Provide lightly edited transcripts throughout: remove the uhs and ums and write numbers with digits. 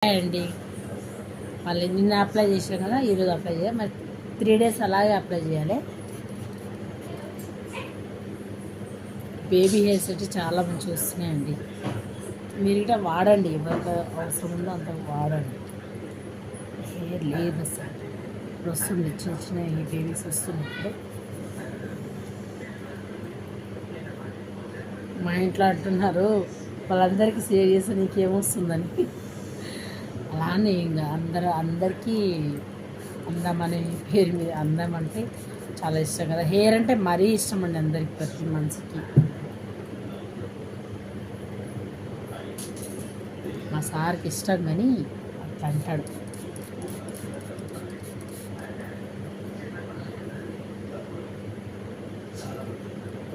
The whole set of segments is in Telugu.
అండి మళ్ళీ నిన్న అప్లై చేసాం కదా, ఈరోజు అప్లై చేయాలి. మరి 3 days అలాగే అప్లై చేయాలి. బేబీ హెయిర్స్ అయితే చాలా మంచిగా వస్తున్నాయండి. మీరు ఇట్లా వాడండి, ఎవరికి అవసరం ఉందో అంత వాడండి. హెయిర్ లేదు అసలు ఇప్పుడు వస్తుంది, చిన్న చిన్న ఈ బేబీస్ వస్తున్నప్పుడు. మా ఇంట్లో అంటున్నారు వాళ్ళందరికీ షేర్ చేస్తే నీకేమొస్తుందని. అలానే ఇంకా అందరికీ అందం అనే పేరు మీద, అందం అంటే చాలా ఇష్టం కదా. హెయిర్ అంటే మరీ ఇష్టం అండి అందరికి, ప్రతి మనిషికి. మా సార్కి ఇష్టం కానీ అట్లా అంటాడు.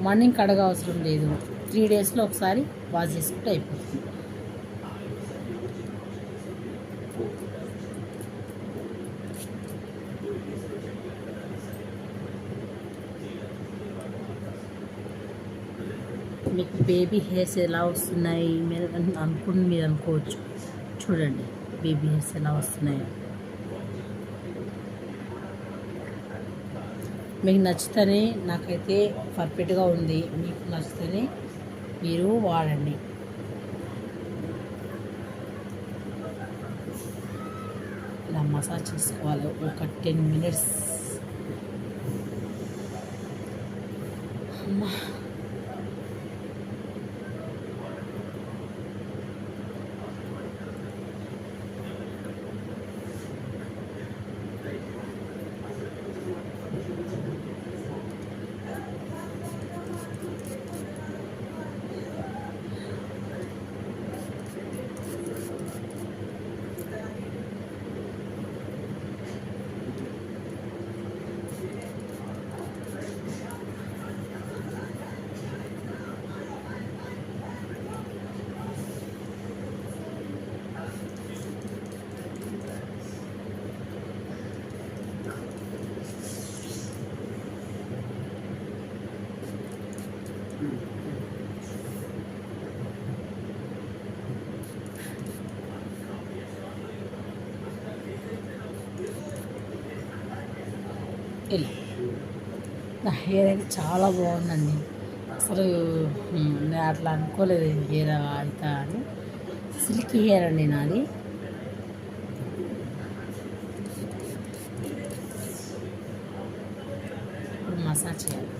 మార్నింగ్ కడగ అవసరం లేదు, 3 daysలో ఒకసారి వాష్ చేసుకుంటే అయిపోతుంది. మీకు బేబీ హెయిర్స్ ఎలా వస్తున్నాయి మీరు మీరు అనుకోవచ్చు. చూడండి బేబీ హెయిర్స్ ఎలా వస్తున్నాయో. మీకు నచ్చితేనే, నాకైతే పర్ఫెక్ట్గా ఉంది, మీకు నచ్చితేనే మీరు వాడండి. ఇలా మసాజ్ చేసుకోవాలి ఒక 10 minutes. అమ్మా ఇలా నా హెయిర్ అయితే చాలా బాగుందండి. అసలు నేను అట్లా అనుకోలేదు హెయిర్ అవుతా అని. సిల్కీ హెయిర్ అండి నాది. ఇప్పుడు మసాజ్ చేయాలి.